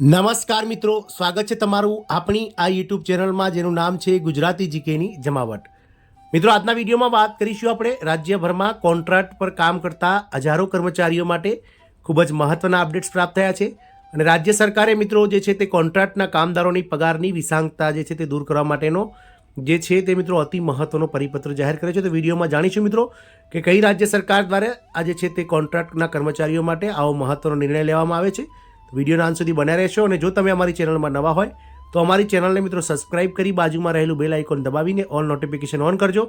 નમસ્કાર મિત્રો, સ્વાગત છે તમારું આપણી આ યુટ્યુબ ચેનલમાં જેનું નામ છે ગુજરાતી જીકેની જમાવટ. મિત્રો, આજના વિડીયોમાં વાત કરીશું આપણે રાજ્યભરમાં કોન્ટ્રાક્ટ પર કામ કરતા હજારો કર્મચારીઓ માટે ખૂબ જ મહત્વના અપડેટ્સ પ્રાપ્ત થયા છે. અને રાજ્ય સરકારે મિત્રો જે છે તે કોન્ટ્રાક્ટના કામદારોની પગારની વિસંગતતા જે છે તે દૂર કરવા માટેનો જે છે તે મિત્રો અતિ મહત્વનો પરિપત્ર જાહેર કર્યો છે. તો વિડીયોમાં જાણીશું મિત્રો કે કઈ રાજ્ય સરકાર દ્વારા આ જે છે તે કોન્ટ્રાક્ટના કર્મચારીઓ માટે આવો મહત્વનો નિર્ણય લેવામાં આવે છે. વિડીયોના અંત સુધી બન્યા રહેશો. અને જો તમે અમારી ચેનલમાં નવા હોય તો અમારી ચેનલને મિત્રો સબસ્ક્રાઇબ કરી બાજુમાં રહેલું બેલ આઇકોન દબાવીને ઓલ નોટિફિકેશન ઓન કરજો,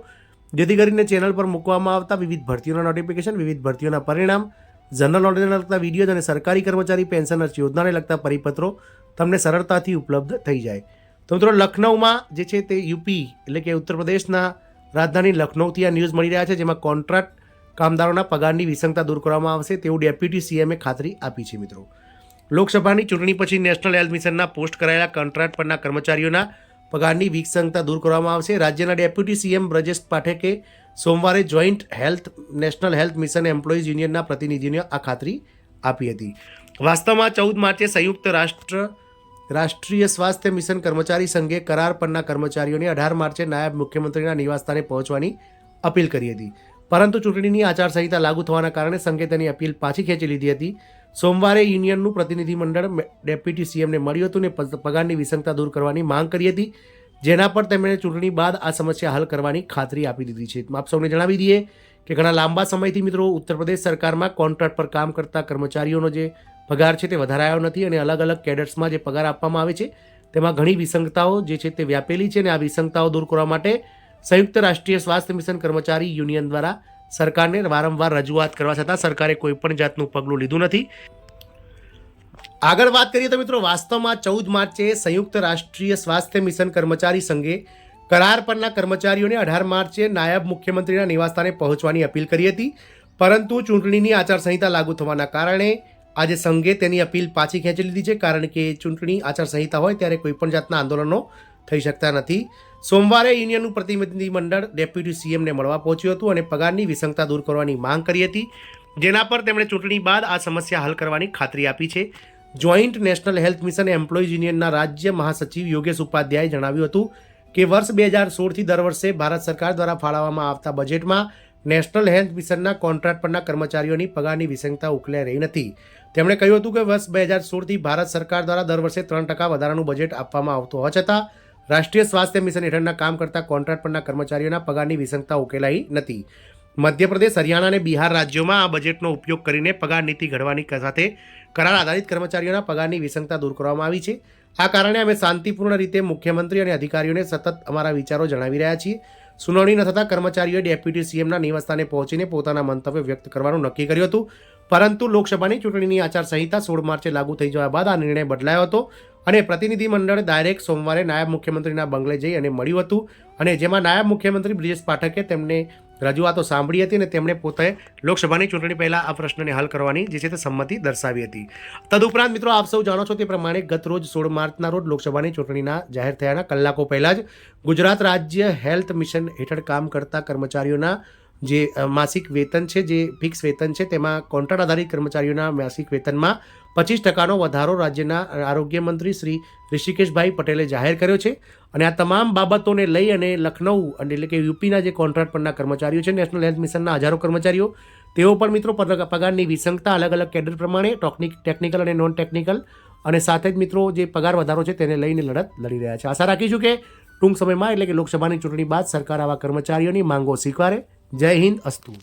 જેથી કરીને ચેનલ પર મૂકવામાં આવતા વિવિધ ભરતીઓના નોટિફિકેશન, વિવિધ ભરતીઓના પરિણામ, જનરલ નોલેજને લગતા વિડીયો અને સરકારી કર્મચારી પેન્શનર્સ યોજનાને લગતા પરિપત્રો તમને સરળતાથી ઉપલબ્ધ થઈ જાય. તો મિત્રો, લખનૌમાં જે છે તે યુપી એટલે કે ઉત્તર પ્રદેશના રાજધાની લખનૌથી આ ન્યૂઝ મળી રહ્યા છે, જેમાં કોન્ટ્રાક્ટ કામદારોના પગારની વિસંગતતા દૂર કરવામાં આવશે તેવું ડેપ્યુટી સીએમએ ખાતરી આપી છે. મિત્રો, લોકસભાની ચૂંટણી પછી નેશનલ હેલ્થ મિશનના પોસ્ટ કરાયેલા કોન્ટ્રાક્ટ પરના કર્મચારીઓના પગારની વિસંગતતા દૂર કરવામાં આવશે. રાજ્યના ડેપ્યુટી સીએમ બ્રજેશ પાઠકે સોમવારે joint national health mission employees યુનિયનના પ્રતિનિધિને આ ખાતરી આપી હતી. વાસ્તવમાં 14 માર્ચે સંયુક્ત રાષ્ટ્રીય સ્વાસ્થ્ય મિશન કર્મચારી સંઘે કરાર પરના કર્મચારીઓને 18 માર્ચે નાયબ મુખ્યમંત્રીના નિવાસસ્થાને પહોંચવાની અપીલ કરી હતી, પરંતુ ચૂંટણીની આચારસંહિતા લાગુ થવાના કારણે સંઘે તેની અપીલ પાછી ખેંચી લીધી હતી. સોમવારે યુનિયનનું પ્રતિનિધિમંડળ ડેપ્યુટી સીએમને મળ્યું હતું અને પગારની વિસંગતતા દૂર કરવાની માંગ કરી હતી, જેના પર તેમણે ચૂંટણી બાદ આ સમસ્યા હલ કરવાની ખાતરી આપી દીધી છે. આપ સૌને જણાવી દઈએ કે ઘણા લાંબા સમયથી મિત્રો ઉત્તર પ્રદેશ સરકારમાં કોન્ટ્રાક્ટ પર કામ કરતા કર્મચારીઓનો જે પગાર છે તે વધારાયો નથી, અને અલગ અલગ કેડર્સમાં જે પગાર આપવામાં આવે છે તેમાં ઘણી વિસંગતાઓ જે છે તે વ્યાપેલી છે. અને આ વિસંગતાઓ દૂર કરવા માટે સંયુક્ત રાષ્ટ્રીય સ્વાસ્થ્ય મિશન કર્મચારી યુનિયન દ્વારા સરકારને વારંવાર રજૂઆત કરવા છતાં સરકારે કોઈ પણ જાતનું પગલું લીધું નથી. આગળ વાત કરીએ તો મિત્રો, વાસ્તવમાં 14 માર્ચે સંયુક્ત રાષ્ટ્રીય સ્વાસ્થ્ય મિશન કર્મચારી સંઘે કરાર પરના કર્મચારીઓને 18 માર્ચે નાયબ મુખ્યમંત્રીના નિવાસસ્થાને પહોંચવાની અપીલ કરી હતી, પરંતુ ચૂંટણીની આચારસંહિતા લાગુ થવાના કારણે આજે સંઘે તેની અપીલ પાછી ખેંચી લીધી છે, કારણ કે ચૂંટણી આચારસંહિતા હોય ત્યારે કોઈપણ જાતના આંદોલનો થઈ શકતા નથી. સોમવારે યુનિયનનું પ્રતિનિધિમંડળ ડેપ્યુટી સીએમને મળવા પહોંચ્યું હતું અને પગારની વિસંગતતા દૂર કરવાની માંગ કરી હતી, જેના પર તેમણે ચૂંટણી બાદ આ સમસ્યા હલ કરવાની ખાતરી આપી છે. Joint national health mission employees યુનિયનના રાજ્ય મહાસચિવ યોગેશ ઉપાધ્યાયે જણાવ્યું હતું કે વર્ષ 2016થી દર વર્ષે ભારત સરકાર દ્વારા ફાળવવામાં આવતા બજેટમાં નેશનલ હેલ્થ મિશનના કોન્ટ્રાક્ટ પરના કર્મચારીઓની પગારની વિસંગતતા ઉકેલાઈ રહી નથી. તેમણે કહ્યું હતું કે વર્ષ 2016થી ભારત સરકાર દ્વારા દર વર્ષે 3% વધારાનું બજેટ આપવામાં આવતું હોવા છતાં રાષ્ટ્રીય સ્વાસ્થ્ય મિશન હેઠળના કામ કરતા કોન્ટ્રાક્ટ પરના કર્મચારીઓના પગારની વિસંગતતા ઉકેલાઈ નથી. મધ્યપ્રદેશ, હરિયાણા અને બિહાર રાજ્યોમાં આ બજેટનો ઉપયોગ કરીને પગાર નીતિ ઘડવાની સાથે કરાર આધારિત કર્મચારીઓના પગારની વિસંગતતા દૂર કરવામાં આવી છે. આ કારણે અમે શાંતિપૂર્ણ રીતે મુખ્યમંત્રી અને અધિકારીઓને સતત અમારા વિચારો જણાવી રહ્યા છીએ. સુનાવણી ન થતાં કર્મચારીઓએ ડેપ્યુટી સીએમના નિવાસસ્થાને પહોંચીને પોતાના મંતવ્યો વ્યક્ત કરવાનું નક્કી કર્યું હતું, પરંતુ લોકસભાની ચૂંટણીની આચારસંહિતા 16 માર્ચે લાગુ થઈ જવા બાદ આ નિર્ણય બદલાયો હતો અને પ્રતિનિધિમંડળ ડાયરેક્ટ સોમવારે નાયબ મુખ્યમંત્રીના બંગલે જઈ અને મળ્યું હતું, અને જેમાં નાયબ મુખ્યમંત્રી બ્રિજેશ પાઠકે તેમને રજૂઆતો સાંભળી હતી અને તેમણે પોતે લોકસભાની ચૂંટણી પહેલાં આ પ્રશ્નને હલ કરવાની જે છે તે સંમતિ દર્શાવી હતી. તદુપરાંત મિત્રો, આપ સૌ જાણો છો તે પ્રમાણે ગત રોજ 16 માર્ચના રોજ લોકસભાની ચૂંટણીના જાહેર થયાના કલાકો પહેલાં જ ગુજરાત રાજ્ય હેલ્થ મિશન હેઠળ કામ કરતા કર્મચારીઓના જે માસિક વેતન છે, જે ફિક્સ વેતન છે, તેમાં કોન્ટ્રાક્ટ આધારિત કર્મચારીઓના માસિક વેતનમાં 25% વધારો રાજ્યના આરોગ્ય મંત્રી શ્રી ઋષિકેશભાઈ પટેલે જાહેર કર્યો છે. અને આ તમામ બાબતોને લઈ અને લખનૌ એટલે કે યુપીના જે કોન્ટ્રાક્ટ પરના કર્મચારીઓ છે, નેશનલ હેલ્થ મિશનના હજારો કર્મચારીઓ, તેઓ પણ મિત્રો પગારની વિસંગતતા અલગ અલગ કેડર પ્રમાણે ટેકનિકલ અને નોન ટેકનિકલ અને સાથે જ મિત્રો જે પગાર વધારો છે તેને લઈને લડત લડી રહ્યા છે. આશા રાખીશું કે ટૂંક સમયમાં એટલે કે લોકસભાની ચૂંટણી બાદ સરકાર આવા કર્મચારીઓની માંગો સ્વીકારે. જય હિન્દ, અસ્તુ.